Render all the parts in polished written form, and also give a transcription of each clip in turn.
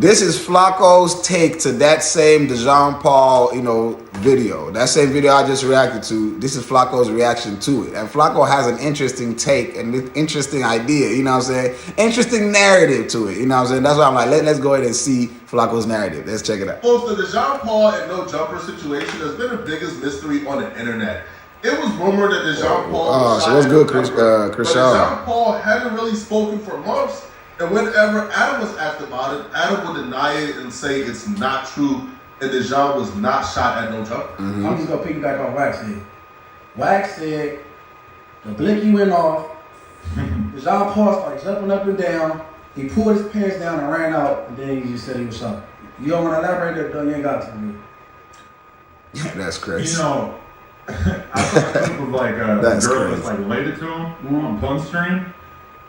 This is Flakko's take to that same Dejon Paul, video. That same video I just reacted to. This is Flakko's reaction to it. And Flakko has an interesting take and interesting idea, you know what I'm saying? Interesting narrative to it, you know what I'm saying? That's why I'm like, let's go ahead and see Flakko's narrative. Let's check it out. Folks, the Dejon Paul and no jumper situation has been the biggest mystery on the internet. It was rumored that Dejon Paul was so what's good, Chris? But Dejon Paul hadn't really spoken for months. And whenever Adam was asked about it, Adam would deny it and say it's not true, and Dejon was not shot at no jumper. Mm-hmm. I'm just gonna piggyback on Wax said. Wax said the blinky went off. Dejon Paul started jumping up and down. He pulled his pants down and ran out, and then he just said he was shot. You don't want to elaborate that, though? You ain't got to me. That's crazy. I saw a clip of like a girl that's like related to him on Punch Stream,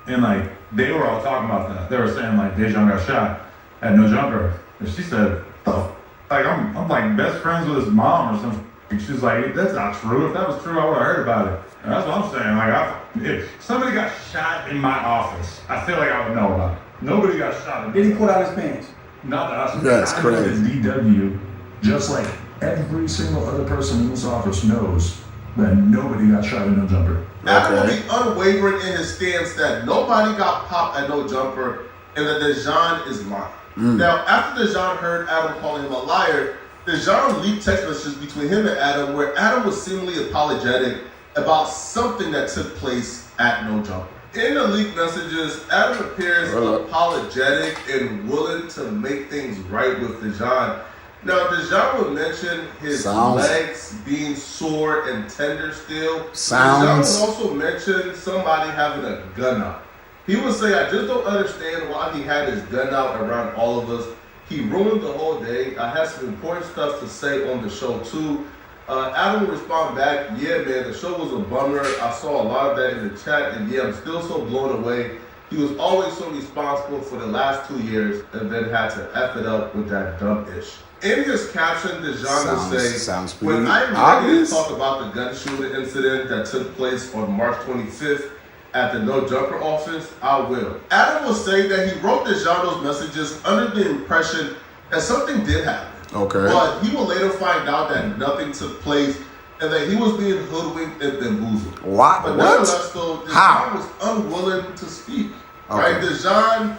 and like they were all talking about that. They were saying like Dejon got shot at no jumper, and she said, "Oh, like I'm like best friends with his mom or something." And she's like, "That's not true. If that was true, I would have heard about it." And that's what I'm saying. Like if somebody got shot in my office, I feel like I would know about it. Nobody got shot. Did he pull out his pants? Not that I said. That's crazy. DW, just like every single other person in this office knows that nobody got shot at no jumper. Adam will be unwavering in his stance that nobody got popped at no jumper and that Dejon is lying. Now, after Dejon heard Adam calling him a liar, Dejon leaked text messages between him and Adam where Adam was seemingly apologetic about something that took place at no jumper. In the leaked messages, Adam appears apologetic and willing to make things right with Dejon. Now, Dejon would mention his legs being sore and tender still. Dejon would also mention somebody having a gun out. He would say, I just don't understand why he had his gun out around all of us. He ruined the whole day. I had some important stuff to say on the show, too. Adam would respond back, yeah, man, the show was a bummer. I saw a lot of that in the chat, and yeah, I'm still so blown away. He was always so responsible for the last 2 years and then had to F it up with that dumb-ish. In his caption, Dejon would say, when I'm ready to talk about the gun shooting incident that took place on March 25th at the No Jumper office, I will. Adam will say that he wrote Dejon those messages under the impression that something did happen. Okay. But he will later find out that nothing took place and that he was being hoodwinked and bamboozled. What? But nevertheless, though, Dejon was unwilling to speak. Right? Dejon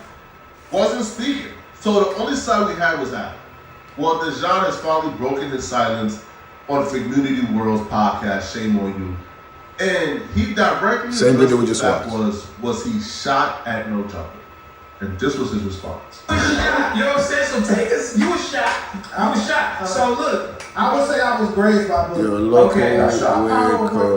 wasn't speaking. So the only side we had was Adam. Well, Dejon has finally broken his silence on Community World's podcast, Shame on You. And he directly was he shot at no jumper. And this was his response. You know what I'm saying? So take us, you was shot. I was shot. So look, I would say I was grazed by bullets. You're local,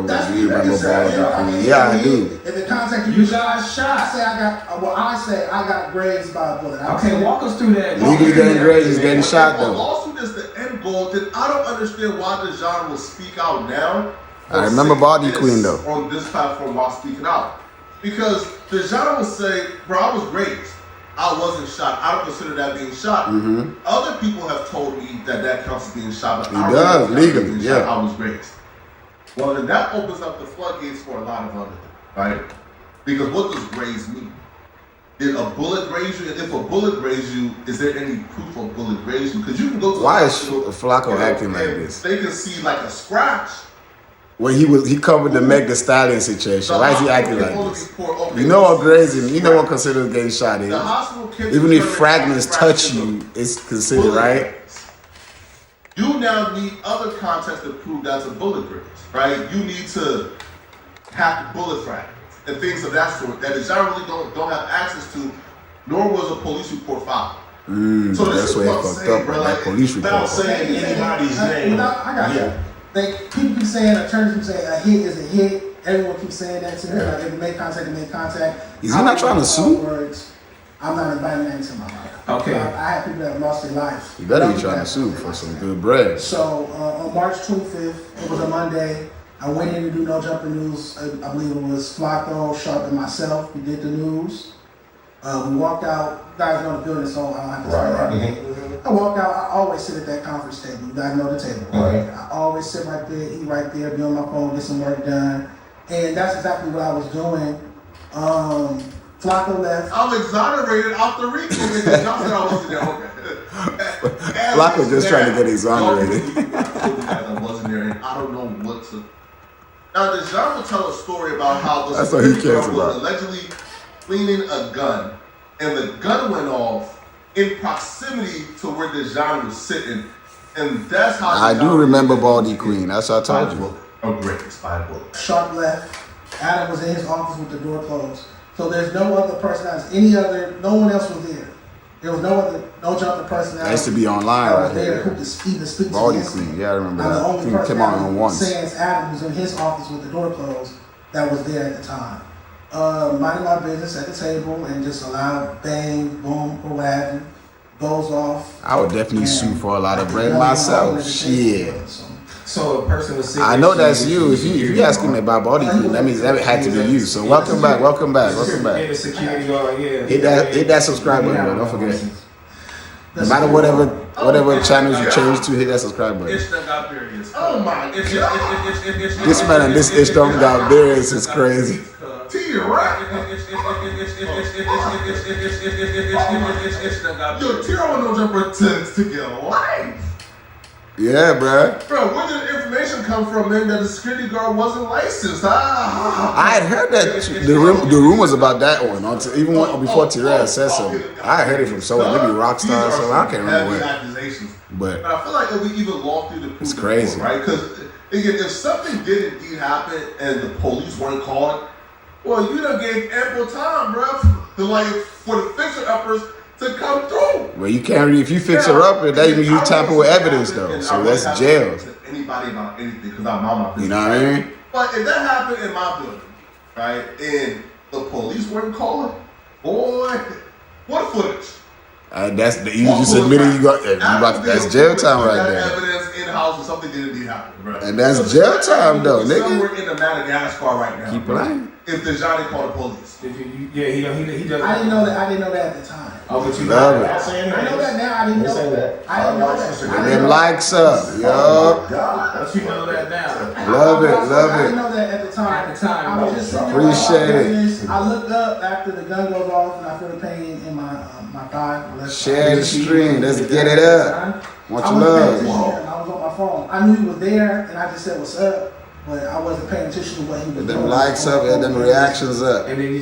that's what you say. Yeah, I do. If the contact you got shot. I say I got grazed by a bullet. Okay, walk us through that. Legally getting grazed is getting shot though. If a lawsuit is the end goal, then I don't understand why Dejon will speak out now. I remember Body Queen though. On this platform while speaking out. Because Dejon will say, bro, I was grazed. I wasn't shot. I don't consider that being shot. Other people have told me that counts as being shot. But I does, legally, yeah. I was grazed. Well, then that opens up the floodgates for a lot of other things, right? Because what does graze mean? Did a bullet graze you? And if a bullet grazed you, is there any proof of bullet grazed you? Because you can go to why is Flakko acting like this? They can see like a scratch. When he covered the Meg Thee Stallion situation. Why is he acting like this? You know what grazing, you know what considered getting shot is. Even if fragments touch you, it's considered, right? You now need other context to prove that's a bullet graze, right? You need to have bullet fragments and things of that sort that Dejon really don't have access to, nor was a police report filed. So that's why it fucked up, right? That police report. Without saying anybody's name. I got you. People keep saying, attorneys keep saying a hit is a hit. Everyone keeps saying that to me. Like, if you make contact, you make contact. Is he not trying to sue? Words, I'm not inviting that into my life. Okay. I have people that have lost their lives. You better be trying to sue for some good bread. So on March 25th, it was a Monday. I went in to do No Jumper News. I believe it was Flakko, Sh0t, and myself. We did the news. We walked out. You guys know the building, so I don't have to say that. I walk out. I always sit at that conference table. You guys know the table. Right? I always sit right there, eat right there, be on my phone, get some work done. And that's exactly what I was doing. Flakko left. I'm exonerated off the reading because y'all said I wasn't there. Okay. Flakko just trying to get exonerated. I wasn't there, and I don't know what to. Now, Dejon will tell a story about how that's what he cares was about. allegedly cleaning a gun, and the gun went off in proximity to where Dejon was sitting, and that's how. I do remember Baldy Queen. That's what I told you. A great expired book. Sh0t left. Adam was in his office with the door closed. So there's no other personality. No one else was there. There was no jumper personality. I used to be online right there here. Who could even speak Baldy to Queen, yeah, I remember I'm that. the only He person came on once. Sans Adam was in his office with the door closed that was there at the time. Minding my business at the table and just allowed bang, boom, or what have you. Goes off. I would definitely sue for a lot of bread myself. Shit. So a person was sitting. I know that's you. If you asking me about Baldy Queen, that means that had to be you. So welcome back. Yeah, security guard, yeah. Hit that subscribe button, bro. Don't forget. No matter whatever channels you change to, hit that subscribe button. Oh my god! This man and this ish don't got beards is crazy. Yo, Tiro no jumper tends to get life. Yeah, bruh. Bro, where did the information come from, man, that the security guard wasn't licensed? I had heard that the rumors about that one, even before Tyrell said so. I heard it from someone, maybe Rockstar or something. I can't remember where. Accusations. But I feel like it'll be even long through the proof. It's crazy. Report, right? Because, again, if something did indeed happen and the police weren't called, well, you done gave ample time, bro, for the fixer-uppers to come through. Well, you can't if you fix her up, that means you tamper with evidence, though. So that's jail. To anybody about anything, because I'm on my business. You know what I mean? But if that happened in my building, right, and the police weren't calling, boy, what footage? You just admitted you got that's jail time right there. Evidence in house or something didn't indeed happen, bro. And that's jail time, though, nigga. Somewhere in the Madagascar right now. Keep playing. If Dejon called the police. Yeah, he doesn't. I didn't know that at the time. Oh, but you Love it. I know that now. I didn't know that. I didn't know that. Get them likes up, yo. But you know that now. Love it. I didn't know that at the time. I was just sitting there Appreciate it. I looked up after the gun goes off and I feel the pain in my thigh. Share the stream. Let's get it up. Much love. I was on my phone. I knew he was there and I just said what's up. But I wasn't paying attention to what he was doing. Get them likes up and them reactions up. And then you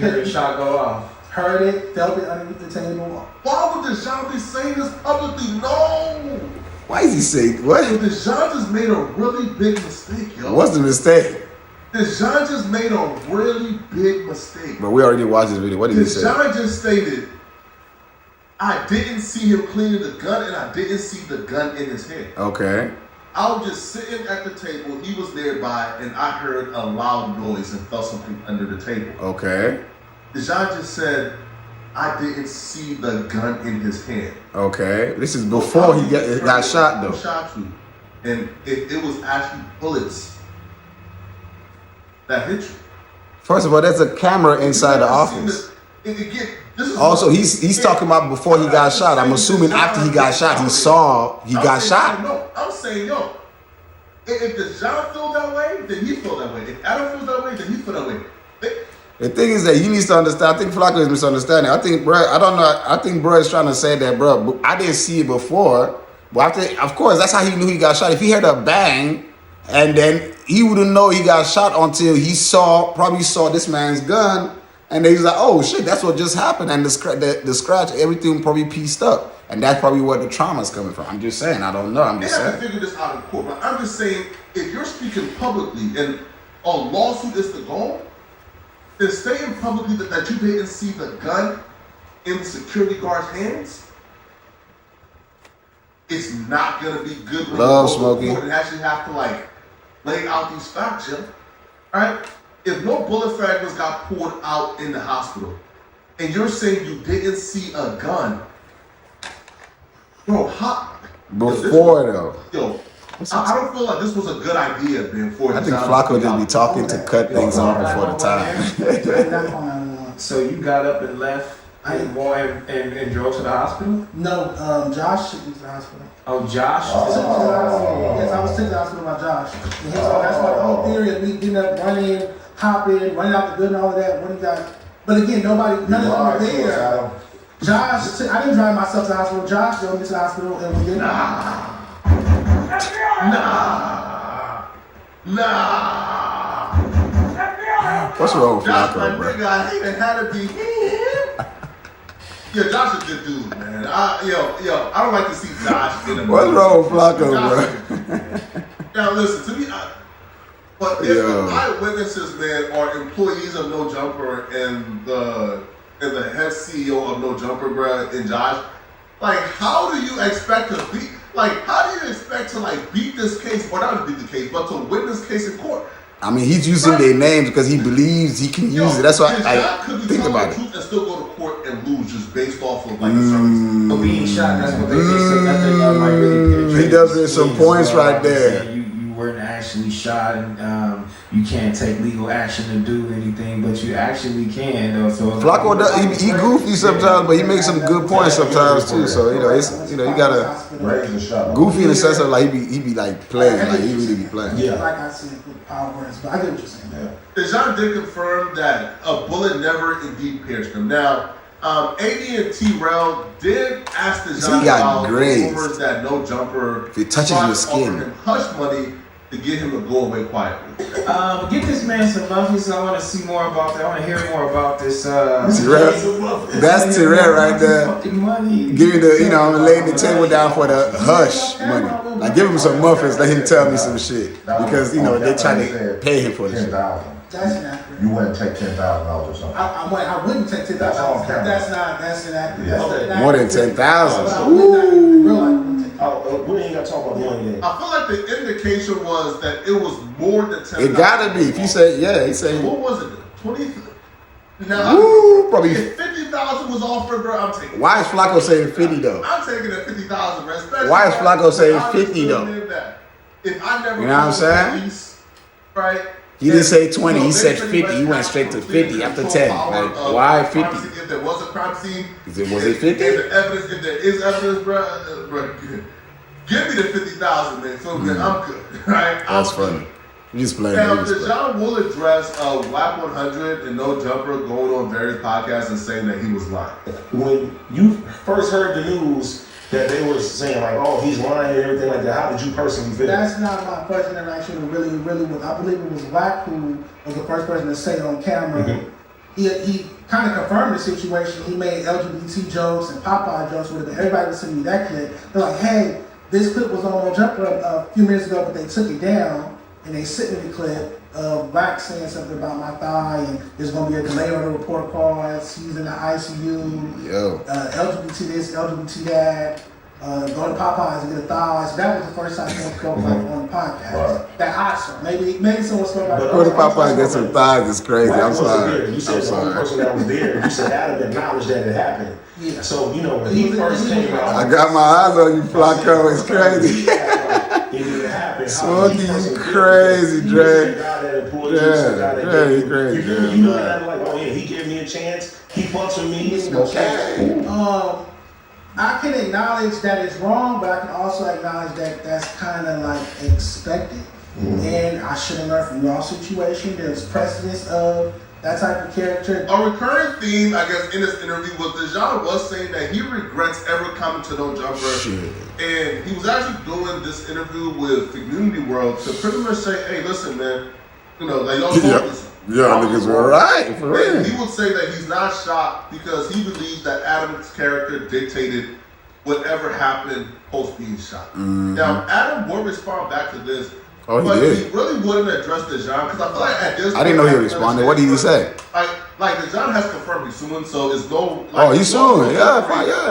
heard the shot go off. Heard it, felt it underneath the table. Why would Dejon be saying this publicly? No. Why is he saying what? Dejon just made a really big mistake, yo. What's the mistake? Dejon just made a really big mistake. But we already watched this video. What did he say? Dejon just stated, I didn't see him cleaning the gun and I didn't see the gun in his hand. Okay. I was just sitting at the table, he was nearby, and I heard a loud noise and felt something under the table. Okay. Dejon just said, I didn't see the gun in his hand. Okay. This is before he got shot, though. Shot you. And it was actually bullets that hit you. First of all, there's a camera inside the office. Also, he's talking about before he got shot. I'm assuming after he got shot, he saw he got shot. No, I'm saying, yo, if Dejon feel that way, then he feel that way. If Adam feels that way, then he feel that way. The thing is that he needs to understand. I think Flakko is misunderstanding. I think, bro, I don't know. I think bro is trying to say that, bro, I didn't see it before. But of course, that's how he knew he got shot. If he heard a bang, and then he wouldn't know he got shot until he probably saw this man's gun. And then he's like, oh shit, that's what just happened. And the scratch, everything probably pieced up. And that's probably where the trauma's coming from. I'm just saying, I don't know. I'm just saying. They have to figure this out in court. But I'm just saying, if you're speaking publicly and a lawsuit is the goal, then stating publicly that you didn't see the gun in the security guard's hands, it's not going to be good when Love you go to Smokey. court and actually have to lay out these facts, yo. Alright? If no bullet fragments got pulled out in the hospital, and you're saying you didn't see a gun, bro, Before though. Yo, I don't feel like this was a good idea, man. I think Flakko just be talking to cut things off before the time. So you got up and left and drove to the hospital? No, Josh took me to the hospital. Oh, Josh? Yes, I was taken to the hospital by Josh. And that's why the whole theory of me getting up, running out the building, all of that. But again, none of them were there. Josh, I didn't drive myself to the hospital. Josh drove me to the hospital and we didn't. Nah. What's wrong with Josh, Flacco, my bro? nigga, I hate it had to be him. Yo, Josh is a good dude, man. I don't like to see Josh in a movie. What's wrong with Flacco, bro? Now listen to me. But if the eyewitnesses, man, are employees of No Jumper and the head CEO of No Jumper, bro, and Josh, like, how do you expect to beat? Like, how do you expect to beat this case, or not beat the case, but to win this case in court? I mean, he's using their names because he believes he can use it. That's why I think about it. And still go to court and lose just based off of the circumstances. But being shot, that's what they say. That's might really he does get some points right there. You weren't actually shot, and you can't take legal action to do anything, but you actually can. Though. So Flacco, he goofy sometimes, but he makes some good points sometimes too. So you gotta goofy in the sense of he be playing, he really be playing. Yeah, like I said, with power words, but I get what you're saying. Yeah. Dejon did confirm that a bullet never indeed pierced him. Now, AD and T-Rail did ask Dejon about rumors that No Jumper if it touches your skin, him hush money to get him to go away quietly. Get this man some muffins. I want to see more about that. I want to hear more about this. That's T-Rail right there. Give me the, I'm laying the table down for the hush money. Like, give him some muffins, let him tell me some shit. Because, they try to pay him for this shit. That's inaccurate. You wouldn't take $10,000 or something. I wouldn't take $10,000. That's inaccurate. Yeah. More than 10,000. We ain't got to talk about money then. I feel like the indication was that it was more than 10,000. It gotta be. If you say, he said. What was it? 20? Now, probably. If 50,000 was offered, bro, I'm taking it. Why is Flacco saying 50 though? I'm taking it 50,000, bro. Especially Why is Flacco saying 50 though? If I never, you know what I'm saying? Police, right? He didn't say 20. He said 50. He went straight to 50 after 10. Like, why 50? If there was a crime scene, was it 50? If there is evidence, bro, give me the 50,000, man. So then I'm good, right? That's funny. You just playing. Now, Dejon will address WAP 100 and No Jumper going on various podcasts and saying that he was lying. When you first heard the news that they were saying he's lying and everything like that, how did you personally feel? That's not my first interaction. Really was. I believe it was WAP who was the first person to say it on camera. Mm-hmm. He kind of confirmed the situation. He made LGBT jokes and Popeye jokes with it. Everybody was sending me that clip. They're like, hey, this clip was on No Jumper a few minutes ago, but they took it down. And they sent me the clip of Black saying something about my thigh, and there's going to be a delay on the report cards. He's in the ICU. LGBT this, LGBT that. Go to Popeyes and get a thigh. So that was the first time someone spoke on the podcast. Right. That I saw. Maybe someone spoke about it. Go to Popeyes and get some thighs is crazy. I'm sorry. You said the only person that was there. You said Adam acknowledged that it happened. Yeah. So, when he first came out. I got my eyes on you, Flacco. It's crazy. It didn't happen. Smokey, you crazy, Dre. Yeah, he crazy. You know that he gave me a chance. He fucks with me. Okay. I can acknowledge that it's wrong, but I can also acknowledge that that's kind of expected. Mm-hmm. And I should have learned from your situation. There's precedence of that type of character. A recurring theme, I guess, in this interview was Dejon was saying that he regrets ever coming to No Jumper. Shit. And he was actually doing this interview with Community World to pretty much say, hey, listen, man, y'all focus. Yeah, niggas were right, for real. He would say that he's not shocked because he believes that Adam's character dictated whatever happened post being shot. Mm-hmm. Now, Adam would respond back to this. Oh, he but did. He really wouldn't address Dejon because I feel like at this point, I didn't know he responded. What did he say? Like Dejon has confirmed he's suing, so it's no. He's suing. Yeah,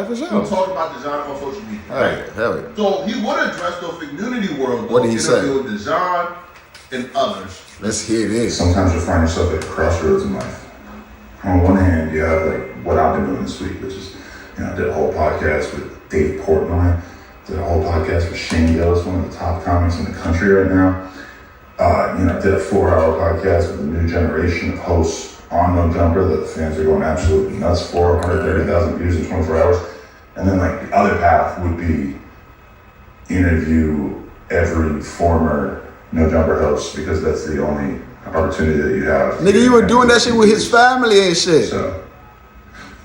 for sure. We'll talk about Dejon on social media. Right? Hell yeah. So he would address the Community World. What did he say? Dejon and others. Let's hear this. Sometimes you find yourself at crossroads in life. On one hand, you have what I've been doing this week, which is, I did a whole podcast with Dave Portnoy, did a whole podcast with Sh0t, one of the top comics in the country right now. I did a 4-hour podcast with a new generation of hosts on No Jumper that the fans are going absolutely nuts for, 130,000 views in 24 hours. And then the other path would be interview every former No Jumper host, because that's the only opportunity that you have. Nigga, you were doing that shit with his family and shit. So,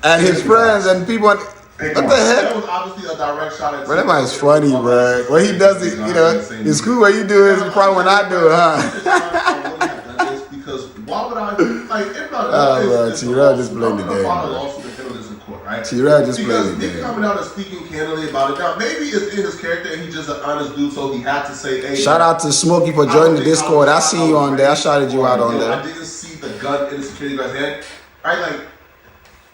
and his friends and people. What the heck? That was obviously a direct shot at. Bro, that man's funny, bro. When he does it, you know, it's cool when you do it. It's probably when I do it, huh? Because why would I? Like, if not, T-Rell just played the game. Right? T-Rell just played the Nick game. coming out and speaking candidly about it. Now, maybe it's in his character and he's just an honest dude, so he had to say, hey. Shout out to Smokey for joining the Discord. I see you on there. I shouted you out on there. I didn't see the gun in the security guard's hand. Right? Like,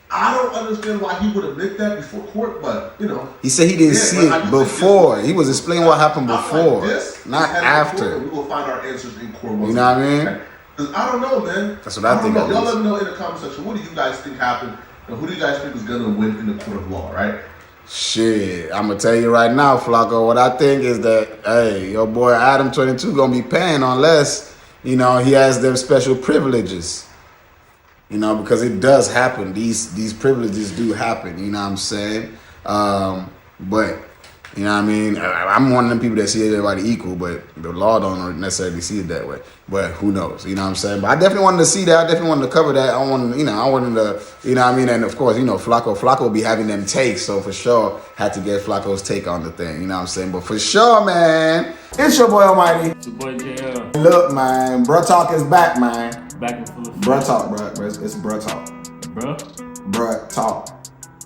I don't understand why he would have nicked that before court, but, you know. He said he didn't see it before. He was explaining what happened before, not after. We will find our answers in court. You know what I mean? Because I don't know, man. That's what I think. Y'all let me know in the comment section. What do you guys think happened? And who do you guys think is going to win in the court of law, right? Shit, I'm going to tell you right now, Flakko, what I think is that, hey, your boy Adam 22 going to be paying unless, you know, he has them special privileges. You know, because it does happen. These privileges do happen, you know what I'm saying? But, you know what I mean? I'm one of them people that see everybody equal, but the law don't necessarily see it that way. But who knows? You know what I'm saying? But I definitely wanted to see that. I definitely wanted to cover that. I wanted to, you know what I mean? And of course, you know, Flakko will be having them takes. So for sure, had to get Flacco's take on the thing. You know what I'm saying? But for sure, man, it's your boy Almighty. It's your boy JL. Look, man, Bruh Talk is back, man. Back and full of Bruh Talk, bro. It's Bruh Talk. Bruh? Bruh Talk.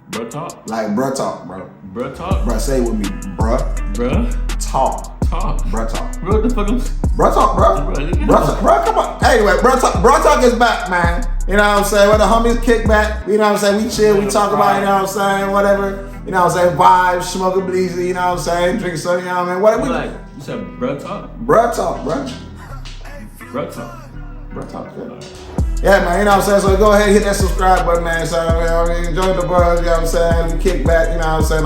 Bruh Talk? Like Bruh Talk, bro. Bruh Talk? Bruh, say it with me. Bruh. Bruh? Talk. Talk. Bruh Talk. Bro, what the fuck? Bruh Talk, bro. Bruh Talk, bro, come on. Anyway, Bruh Talk is back, man. You know what I'm saying? Where the homies kick back. You know what I'm saying? We chill, we talk about, you know what I'm saying? Whatever. You know what I'm saying? Vibes, smoke a bleezy, you know what I'm saying? Drink something, you know what I mean? What Like, you said Bruh Talk? Bruh Talk, bro. Bruh Talk. Bruh Talk, yeah. Yeah, man, you know what I'm saying? So go ahead and hit that subscribe button, man. So, I mean, enjoy the buzz, you know what I'm saying? We kick back, you know what I'm saying?